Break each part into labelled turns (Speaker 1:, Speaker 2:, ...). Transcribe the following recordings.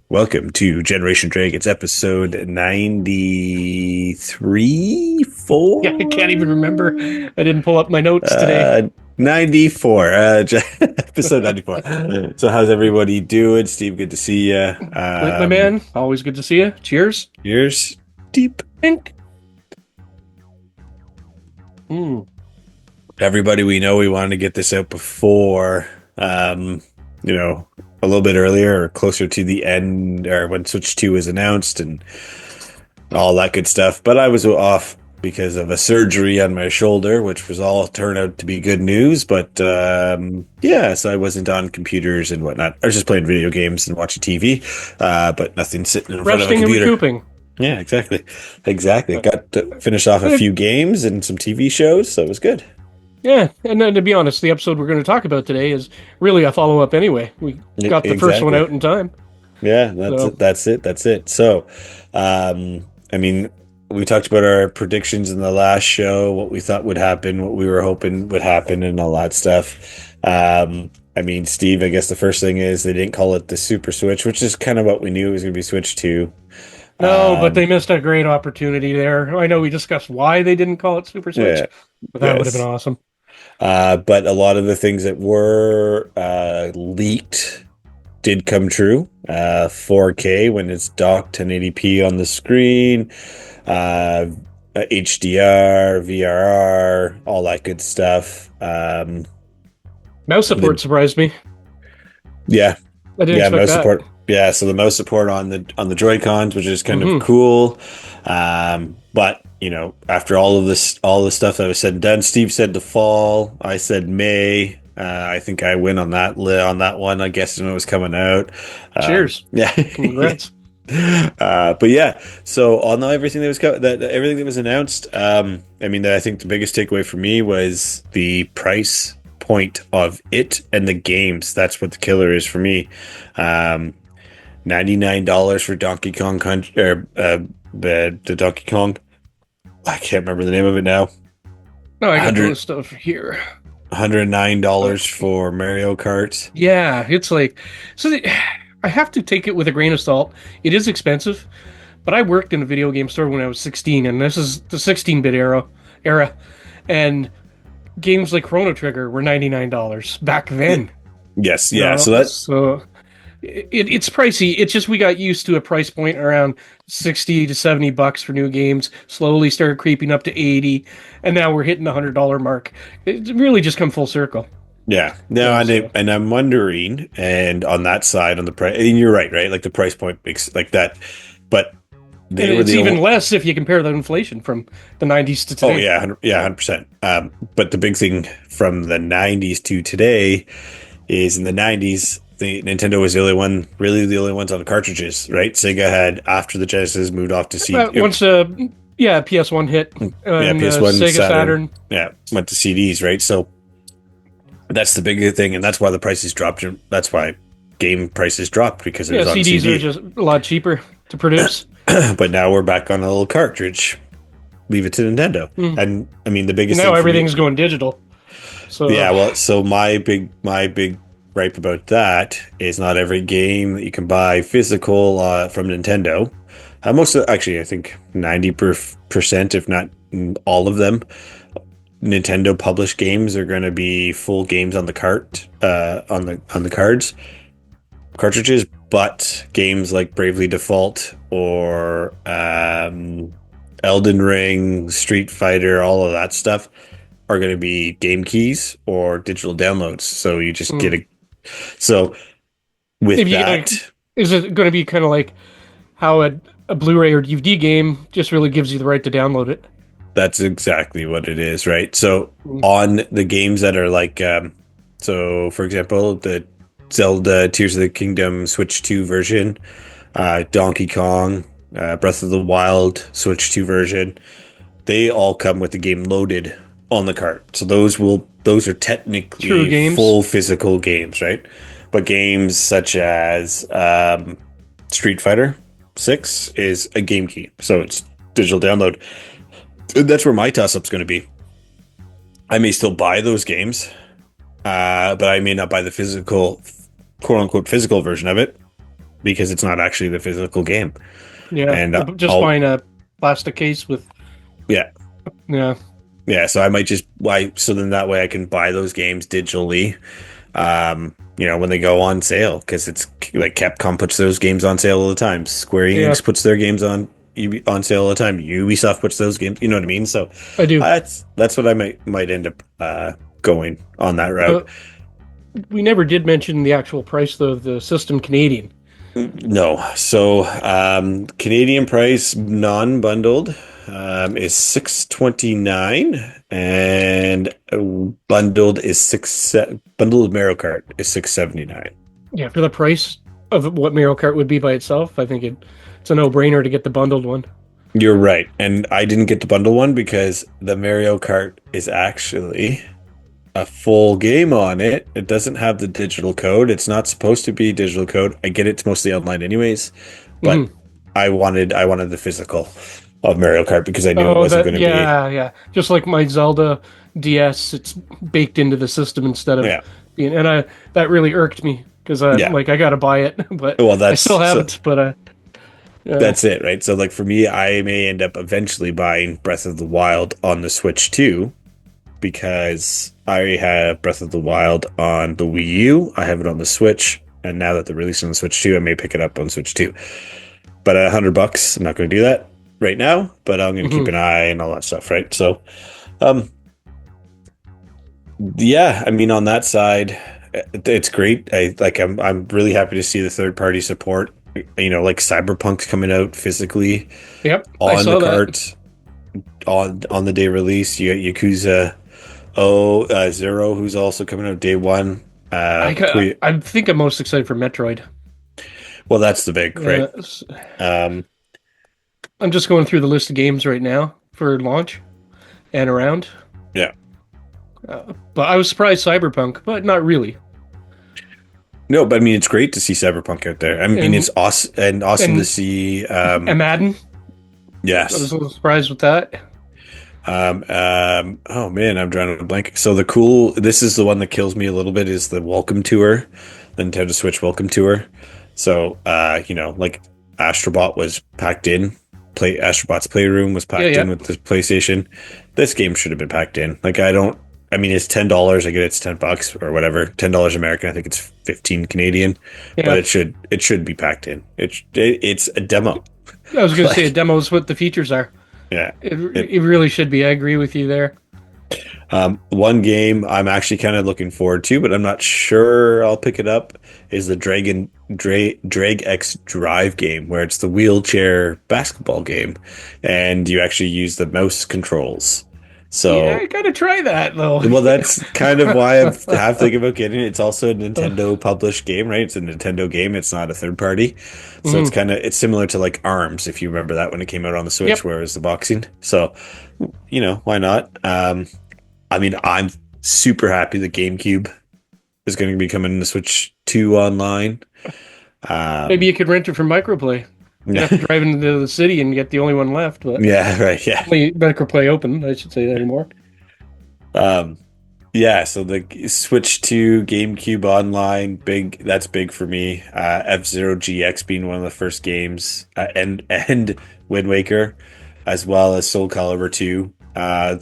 Speaker 1: Welcome to Generation Dragons episode 93,
Speaker 2: Yeah, I can't even
Speaker 1: 4?
Speaker 2: remember. I didn't pull up my notes today.
Speaker 1: 94, episode 94. So how's everybody doing? Steve, good to see you.
Speaker 2: Clint, my man, always good to see you. Cheers.
Speaker 1: Here's deep.
Speaker 2: Ink. Mm.
Speaker 1: Everybody, we know we wanted to get this out before, you know, a little bit earlier or closer to the end or when Switch 2 was announced and all that good stuff. But I was off because of a surgery on my shoulder, which was all turned out to be good news. But yeah, so I wasn't on computers and whatnot. I was just playing video games and watching TV, but nothing sitting in front of a
Speaker 2: Resting and
Speaker 1: computer.
Speaker 2: recouping.
Speaker 1: Yeah, exactly. Exactly.
Speaker 2: Uh,
Speaker 1: Got to finish off a
Speaker 2: eh,
Speaker 1: few games and some TV shows, so it was good.
Speaker 2: Yeah, and then to be honest, the episode we're going to talk about today is really a follow up anyway. We got the first one
Speaker 1: Exactly.
Speaker 2: out in time.
Speaker 1: Yeah, that's
Speaker 2: So,
Speaker 1: it. That's it. That's it. So, I mean, we talked about our predictions in the last show, what we thought would happen, what we were hoping would happen, and all that stuff. I mean, Steve, I guess the first thing is they didn't call it the Super Switch, which is kind of what we knew it was going to be Switch 2.
Speaker 2: no, but
Speaker 1: Um,
Speaker 2: they missed a great opportunity there. I know we discussed why they didn't call it Super Switch,
Speaker 1: yeah,
Speaker 2: but that would have been
Speaker 1: yes.
Speaker 2: awesome.
Speaker 1: But a lot of the things that were leaked did come true. 4K when it's docked 1080p on the screen, uh, HDR, VRR, all that good stuff.
Speaker 2: Mouse support
Speaker 1: The,
Speaker 2: surprised me.
Speaker 1: yeah,
Speaker 2: I didn't
Speaker 1: yeah,
Speaker 2: expect
Speaker 1: mouse
Speaker 2: that.
Speaker 1: support. Yeah, so the mouse support on the Joy Cons, which is kind of
Speaker 2: Hmm.
Speaker 1: cool. But after all the stuff that was said and done, Steve said the fall. I said May. I think I win on on that one. I guess when it was coming out.
Speaker 2: Cheers.
Speaker 1: Yeah.
Speaker 2: Congrats.
Speaker 1: But yeah, so on everything that was everything that was announced, I mean, I think the biggest takeaway for me was the price point of it and the games. That's what the killer is for me. Um, $99 for Donkey Kong Country, or the Donkey Kong. I can't remember the name of it now.
Speaker 2: No, I got the
Speaker 1: 100
Speaker 2: list of here.
Speaker 1: $109 for Mario Kart.
Speaker 2: Yeah, it's like I have to take it with a grain of salt. It is expensive, but I worked in a video game store when I was 16, and this is the 16-bit era, and games like Chrono Trigger were $99 back
Speaker 1: Yeah.
Speaker 2: then.
Speaker 1: Yes,
Speaker 2: You
Speaker 1: yeah.
Speaker 2: know,
Speaker 1: So that
Speaker 2: so it's pricey. It's just we got used to a price point around 60 to 70 bucks for new games. Slowly started creeping up to 80, and now we're hitting the $100 mark. It's really just come full circle.
Speaker 1: Yeah, no,
Speaker 2: So,
Speaker 1: and I'm wondering, and on that side, on the price, and you're right, right? Like the price point makes like that, but
Speaker 2: and
Speaker 1: they were
Speaker 2: it's
Speaker 1: the
Speaker 2: even
Speaker 1: only.
Speaker 2: less if you compare the inflation from the 90s to
Speaker 1: Oh
Speaker 2: today.
Speaker 1: yeah, 100%. But the big thing from the '90s to today is in the '90s, the Nintendo was the only one, really the only ones on the cartridges, right? Sega had after the Genesis moved off to CD,
Speaker 2: Once, yeah, PS1 hit
Speaker 1: yeah,
Speaker 2: and
Speaker 1: PS1,
Speaker 2: Sega
Speaker 1: Saturn,
Speaker 2: Saturn.
Speaker 1: yeah, went to CDs, right? So that's the big thing, and that's why the prices dropped. That's why game prices dropped because it
Speaker 2: Yeah,
Speaker 1: was on
Speaker 2: CDs are
Speaker 1: CD.
Speaker 2: just a lot cheaper to produce.
Speaker 1: But now we're back on a little cartridge. Leave it to Nintendo.
Speaker 2: Mm.
Speaker 1: And I mean, the biggest
Speaker 2: Now
Speaker 1: thing for me,
Speaker 2: everything's going digital. So,
Speaker 1: yeah. Well, so my big gripe about that is not every game that you can buy physical from Nintendo. Most of, actually, I think 90%, if not all of them, Nintendo published games are going to be full games on the cart, on the cards cartridges, but games like Bravely Default or Elden Ring, Street Fighter, all of that stuff are going to be game keys or digital downloads. So you just get
Speaker 2: mm.
Speaker 1: a. So with
Speaker 2: If you
Speaker 1: that,
Speaker 2: is it going to be kind of like how a Blu-ray or DVD game just really gives you the right to download it?
Speaker 1: that's exactly what it is, right? So
Speaker 2: Mm.
Speaker 1: on the games that are like, so for example, the Zelda Tears of the Kingdom Switch 2 version, Donkey Kong, Breath of the Wild Switch 2 version, they all come with the game loaded on the cart. So those are
Speaker 2: True
Speaker 1: technically
Speaker 2: games.
Speaker 1: full physical games, right? But games such as Street Fighter 6 is a game key. So it's digital download. And that's where my toss-up's going to be. I may still buy those games, but I may not buy the physical, quote unquote, physical version of it. because it's not actually the physical game.
Speaker 2: Yeah,
Speaker 1: And
Speaker 2: just
Speaker 1: I'll
Speaker 2: buying a plastic case with
Speaker 1: yeah.
Speaker 2: yeah,
Speaker 1: Yeah, so I might just why so then that way I can buy those games digitally, when they go on sale because it's like Capcom puts those games on sale all the time. Square
Speaker 2: yeah,
Speaker 1: Enix puts their games on sale all the time. Ubisoft puts those games, you know what I mean? So
Speaker 2: I do.
Speaker 1: that's what I might end up going on that route.
Speaker 2: Uh, we never did mention the actual price though of the system Canadian.
Speaker 1: No. So Canadian price non-bundled is 629 and bundled Mario Kart is 679.
Speaker 2: Yeah, for the price of what Mario Kart would be by itself, I think it's a no-brainer to get the bundled one.
Speaker 1: You're right. And I didn't get the bundle one because the Mario Kart is actually a full game on it. It doesn't have the digital code. It's not supposed to be digital code. I get it's mostly online anyways, but
Speaker 2: Hmm.
Speaker 1: I wanted the physical of Mario Kart because I knew it
Speaker 2: Oh,
Speaker 1: wasn't
Speaker 2: that
Speaker 1: going to be.
Speaker 2: yeah, yeah. Just like my Zelda DS, it's baked into the system instead of
Speaker 1: Yeah.
Speaker 2: being, and I that really irked me because
Speaker 1: Yeah.
Speaker 2: like I gotta buy it, but
Speaker 1: Well,
Speaker 2: I still haven't. But yeah,
Speaker 1: that's it, right? So like for me, I may end up eventually buying Breath of the Wild on the Switch too because I have Breath of the Wild on the Wii U. I have it on the Switch, and now that they're releasing the Switch 2, I may pick it up on Switch 2. But at $100, I'm not going to do that right now. But I'm going to keep
Speaker 2: hmm
Speaker 1: an eye and all that stuff, right? So, um, yeah, I mean, on that side, it's great. I'm really happy to see the third party support. Like Cyberpunk's coming out physically
Speaker 2: yep, I
Speaker 1: on the
Speaker 2: saw that.
Speaker 1: cart on the day release. You got Yakuza Zero, who's also coming out day one.
Speaker 2: I think I'm most excited for Metroid.
Speaker 1: Well, that's the big, right?
Speaker 2: Uh,
Speaker 1: Um,
Speaker 2: I'm just going through the list of games right now for launch and around.
Speaker 1: yeah.
Speaker 2: But I was surprised Cyberpunk, but not really.
Speaker 1: No, but I mean, it's great to see Cyberpunk out there. I mean,
Speaker 2: And
Speaker 1: it's awesome to
Speaker 2: and
Speaker 1: see.
Speaker 2: and Madden, I was
Speaker 1: Yes.
Speaker 2: a little surprised with that.
Speaker 1: Oh man, I'm drawing a blank. So this is the one that kills me a little bit is the Welcome Tour, the Nintendo Switch Welcome Tour. So, like Astrobot was packed in. Astrobot's Playroom was
Speaker 2: Yeah,
Speaker 1: packed
Speaker 2: yeah,
Speaker 1: in with the PlayStation. This game should have been packed in. I mean, it's $10. I get it's $10 or whatever. $10 American. I think it's 15 Canadian, but
Speaker 2: yeah.
Speaker 1: it should be packed in. It's a demo.
Speaker 2: I was going to say a
Speaker 1: Like,
Speaker 2: demo is what the features are.
Speaker 1: yeah. It
Speaker 2: It really should be. I agree with you there.
Speaker 1: One game I'm actually kind of looking forward to, but I'm not sure I'll pick it up, is the Drag X Drive game, where it's the wheelchair basketball game, and you actually use the mouse controls.
Speaker 2: Yeah,
Speaker 1: So,
Speaker 2: I gotta try that though.
Speaker 1: well, that's kind of why I'm half thinking about getting it. It's also a Nintendo published game, right? It's a Nintendo game. It's not a third party. So
Speaker 2: Mhm.
Speaker 1: it's similar to like ARMS, if you remember that when it came out on the Switch,
Speaker 2: Yep.
Speaker 1: where it was the boxing. So, why not? I mean, I'm super happy the GameCube is going to be coming to Switch 2 online.
Speaker 2: Maybe
Speaker 1: Um,
Speaker 2: you could rent it from Microplay. You'd
Speaker 1: yeah,
Speaker 2: have to drive into the city and get the only one left, but
Speaker 1: yeah, right, yeah.
Speaker 2: only Microplay open. I should say that anymore.
Speaker 1: Um, yeah, so the Switch 2 GameCube online, that's big for me. F-Zero GX being one of the first games, and Wind Waker, as well as Soul Calibur 2.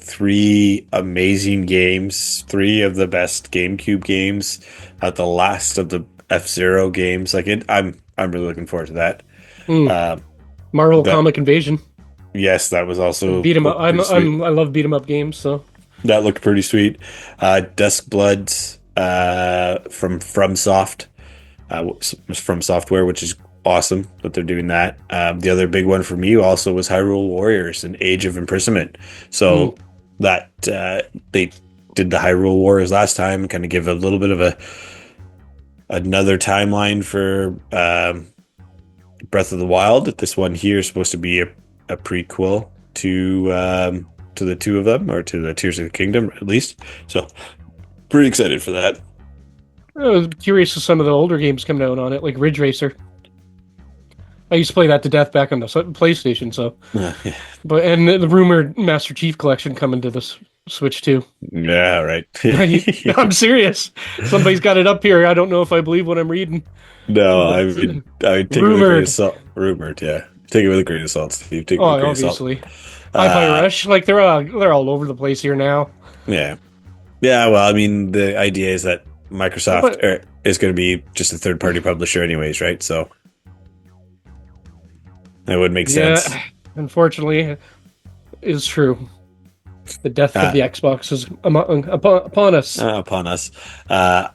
Speaker 1: Three amazing games, three of the best GameCube games, the last of the F-Zero games. I'm really looking forward to that.
Speaker 2: Mm.
Speaker 1: Uh,
Speaker 2: Marvel
Speaker 1: that
Speaker 2: Comic Invasion.
Speaker 1: yes, that was also
Speaker 2: Beat 'em up.
Speaker 1: looked pretty sweet.
Speaker 2: I love beat 'em up games. So
Speaker 1: That looked pretty sweet. Dusk Bloods from FromSoft, from Software, which is awesome that they're doing that. The other big one for me also was Hyrule Warriors and Age of Imprisonment.
Speaker 2: mm.
Speaker 1: So that they did the Hyrule Warriors last time, kind of give a little bit of another timeline for Breath of the Wild. This one here is supposed to be a prequel to the two of them, or to the Tears of the Kingdom at least. So pretty excited for that.
Speaker 2: I was curious of some of the older games coming out on it, like Ridge Racer. I used to play that to death back on the PlayStation. So,
Speaker 1: Yeah,
Speaker 2: but and the rumored Master Chief collection coming to the Switch too.
Speaker 1: yeah, right.
Speaker 2: I'm serious. Somebody's got it up here. I don't know if I believe what I'm reading,
Speaker 1: No,
Speaker 2: but
Speaker 1: I would take it with a grain of
Speaker 2: rumored.
Speaker 1: salt. Rumored, yeah. Take it with a grain of salt, Steve. Take it
Speaker 2: Oh,
Speaker 1: with a grain of salt.
Speaker 2: obviously. Hi-Fi
Speaker 1: Uh,
Speaker 2: Rush, like they're all over the place here now.
Speaker 1: yeah. Yeah, well, I mean, the idea is that Microsoft
Speaker 2: But
Speaker 1: is going to be just a third-party publisher anyways, right? So that would make sense.
Speaker 2: yeah, unfortunately, is true. The death of
Speaker 1: Uh,
Speaker 2: the Xbox is upon us.
Speaker 1: upon us. However,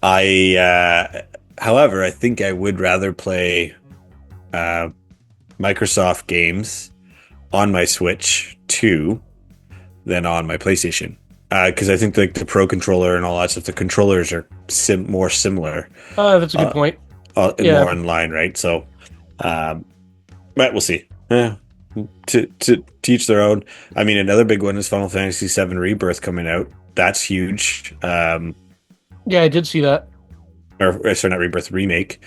Speaker 1: I think I would rather play uh, Microsoft games on my Switch 2 than on my PlayStation. Because I think like the Pro controller and all that stuff, the controllers are more similar,
Speaker 2: That's a good
Speaker 1: uh,
Speaker 2: point.
Speaker 1: and
Speaker 2: Yeah,
Speaker 1: more in line, right? So, um, but we'll see. Yeah, to teach their own. I mean, another big one is Final Fantasy VII Rebirth coming out. That's huge.
Speaker 2: yeah, I did see that.
Speaker 1: Or sorry, not Rebirth, remake.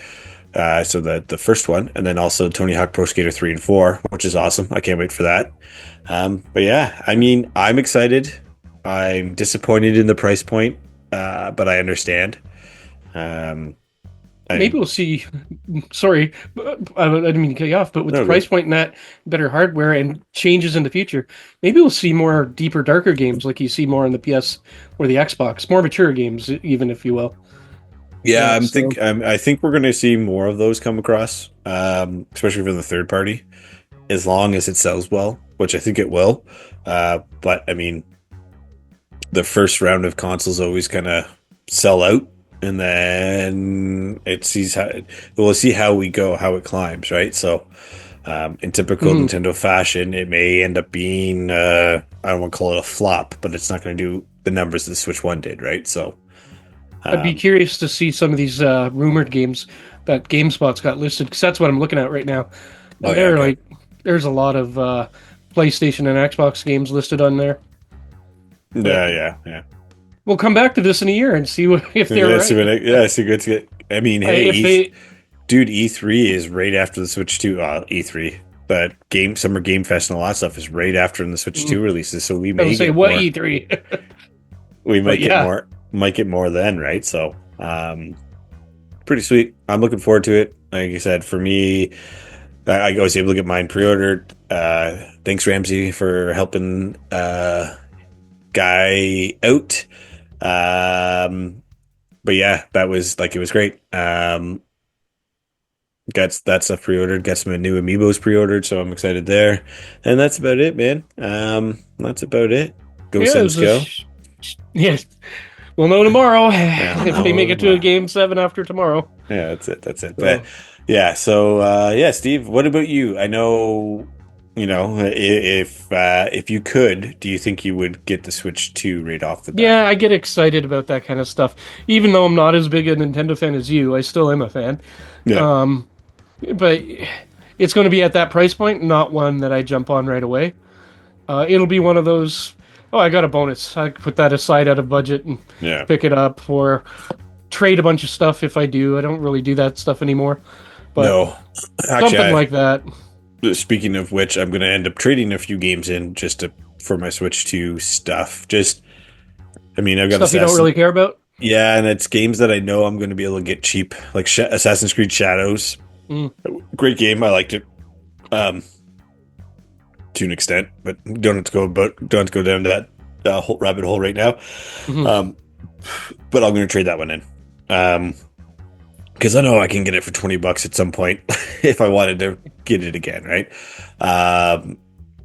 Speaker 1: So the first one, and then also Tony Hawk Pro Skater 3 and 4, which is awesome. I can't wait for that. But yeah, I mean, I'm excited. I'm disappointed in the price point, but I understand. Um,
Speaker 2: Maybe
Speaker 1: I
Speaker 2: we'll see. Sorry, I didn't mean to cut you off, but with the
Speaker 1: no
Speaker 2: price
Speaker 1: good.
Speaker 2: point and that better hardware and changes in the future, maybe we'll see more deeper, darker games like you see more on the PS or the Xbox, more mature games, even if you will.
Speaker 1: Yeah,
Speaker 2: So,
Speaker 1: I think we're going to see more of those come across, especially for the third party, as long as it sells well, which I think it will. But I mean, the first round of consoles always kind of sell out, and then we'll see how we go, how it climbs, right? So, in typical
Speaker 2: mhm.
Speaker 1: Nintendo fashion, it may end up being I don't want to call it a flop, but it's not going to do the numbers the Switch One did, right? So,
Speaker 2: I'd be
Speaker 1: um,
Speaker 2: curious to see some of these rumored games that GameSpot's got listed because that's what I'm looking at right now,
Speaker 1: oh
Speaker 2: and
Speaker 1: yeah, okay,
Speaker 2: there's a lot of PlayStation and Xbox games listed on there. But
Speaker 1: yeah.
Speaker 2: we'll come back to this in a year and see if they're
Speaker 1: Yeah, see
Speaker 2: right.
Speaker 1: what yeah, see good to get. I mean, hey,
Speaker 2: If they,
Speaker 1: dude, E3 is right after the Switch 2. E3, but Summer Game Fest and all that stuff is right after the Switch 2 releases. So
Speaker 2: I would say what E3,
Speaker 1: we
Speaker 2: but yeah,
Speaker 1: might get more then, right? So, pretty sweet. I'm looking forward to it. Like I said, for me, I was able to get mine pre-ordered. Thanks, Ramsey, for helping Guy out. But yeah, that was like it was great. Got that stuff pre-ordered, got some new amiibos pre-ordered, so I'm excited there. And that's about it, man. That's about it. Go
Speaker 2: yeah, it
Speaker 1: Sens
Speaker 2: was a
Speaker 1: go.
Speaker 2: yeah. We'll know tomorrow
Speaker 1: Yeah, I'll
Speaker 2: if they make
Speaker 1: know
Speaker 2: it to a
Speaker 1: tomorrow.
Speaker 2: game 7 after tomorrow.
Speaker 1: Yeah, that's it. That's it. But
Speaker 2: So
Speaker 1: yeah, so yeah, Steve, what about you? I know, if you could, do you think you would get the Switch 2 right off the bat?
Speaker 2: yeah, I get excited about that kind of stuff. Even though I'm not as big a Nintendo fan as you, I still am a fan.
Speaker 1: Yeah.
Speaker 2: Um, but it's going to be at that price point, not one that I jump on right away. It'll be one of those. Oh, I got a bonus. I put that aside out of budget and
Speaker 1: Yeah.
Speaker 2: pick it up, or trade a bunch of stuff if I do. I don't really do that stuff anymore, but
Speaker 1: No.
Speaker 2: something
Speaker 1: Actually,
Speaker 2: like that.
Speaker 1: speaking of which, I'm going to end up trading a few games in for my Switch 2 stuff. I mean, I've got
Speaker 2: Stuff you don't
Speaker 1: Assassin.
Speaker 2: really care about.
Speaker 1: Yeah, and it's games that I know I'm going to be able to get cheap, like Assassin's Creed Shadows.
Speaker 2: Mm,
Speaker 1: Great game. I liked it. Um, to an extent, but don't have to go down that whole rabbit hole right now.
Speaker 2: mhm.
Speaker 1: Um, but I'm going to trade that one in. Because I know I can get it for $20 at some point if I wanted to get it again, right?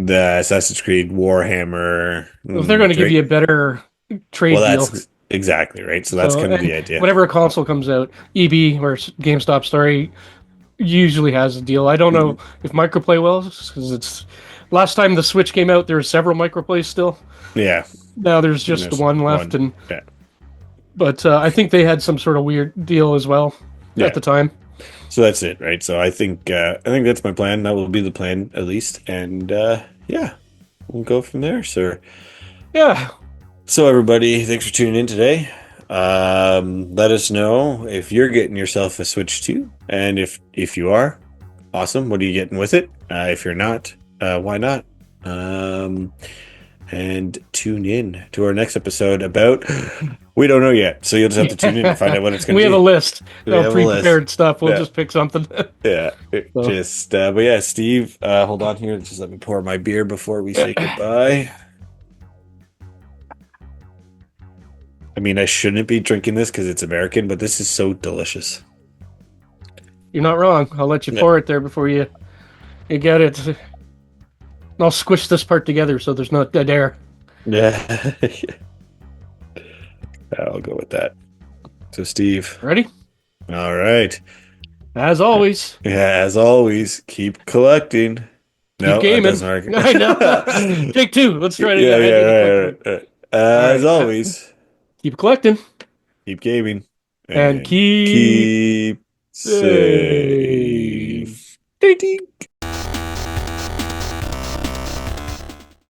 Speaker 1: The Assassin's Creed Warhammer
Speaker 2: If they're going to give
Speaker 1: Drake.
Speaker 2: you a better
Speaker 1: Well,
Speaker 2: trade deal,
Speaker 1: exactly right. So that's
Speaker 2: so
Speaker 1: kind of the
Speaker 2: and
Speaker 1: idea.
Speaker 2: whenever a console comes out, EB or GameStop story usually has a deal. I don't know
Speaker 1: Mhm.
Speaker 2: if Microplay will because it's last time the Switch came out, there were several Microplays still.
Speaker 1: Yeah,
Speaker 2: Now there's just the
Speaker 1: there's
Speaker 2: one left,
Speaker 1: one.
Speaker 2: and
Speaker 1: Yeah,
Speaker 2: but I think they had some sort of weird deal as well at
Speaker 1: yeah.
Speaker 2: the time.
Speaker 1: So that's it, right? So I think that's my plan. That will be the plan at least, and yeah, we'll go from there, sir.
Speaker 2: Yeah,
Speaker 1: So everybody, thanks for tuning in today. Let us know if you're getting yourself a Switch 2, and if you are, Awesome. What are you getting with it? If you're not, why not? Um, and tune in to our next episode about. We don't know yet, so you'll just have to tune in to find out what it's going
Speaker 2: We
Speaker 1: to
Speaker 2: have a
Speaker 1: be.
Speaker 2: list
Speaker 1: We
Speaker 2: of
Speaker 1: have a list.
Speaker 2: pre-prepared stuff. We'll
Speaker 1: Yeah,
Speaker 2: just pick something.
Speaker 1: yeah.
Speaker 2: So,
Speaker 1: But yeah, Steve, hold on here. Just let me pour my beer before we say goodbye. I mean, I shouldn't be drinking this because it's American, but this is so delicious.
Speaker 2: you're not wrong. I'll let you
Speaker 1: Yeah.
Speaker 2: pour it there before you get it. I'll squish this part together so there's not dead air.
Speaker 1: Yeah. I'll go with that. So, Steve,
Speaker 2: Ready?
Speaker 1: all right.
Speaker 2: As always,
Speaker 1: Yeah, as always, keep collecting.
Speaker 2: keep
Speaker 1: No, that
Speaker 2: gaming.
Speaker 1: doesn't work.
Speaker 2: I know. Take two. Let's try it
Speaker 1: Yeah,
Speaker 2: again. I
Speaker 1: yeah,
Speaker 2: did a quick
Speaker 1: right,
Speaker 2: one.
Speaker 1: right, right.
Speaker 2: All
Speaker 1: As
Speaker 2: right.
Speaker 1: always,
Speaker 2: Keep collecting
Speaker 1: keep gaming
Speaker 2: and
Speaker 1: and
Speaker 2: keep
Speaker 1: keep
Speaker 2: safe.
Speaker 1: safe.
Speaker 2: Ding.
Speaker 1: Ding.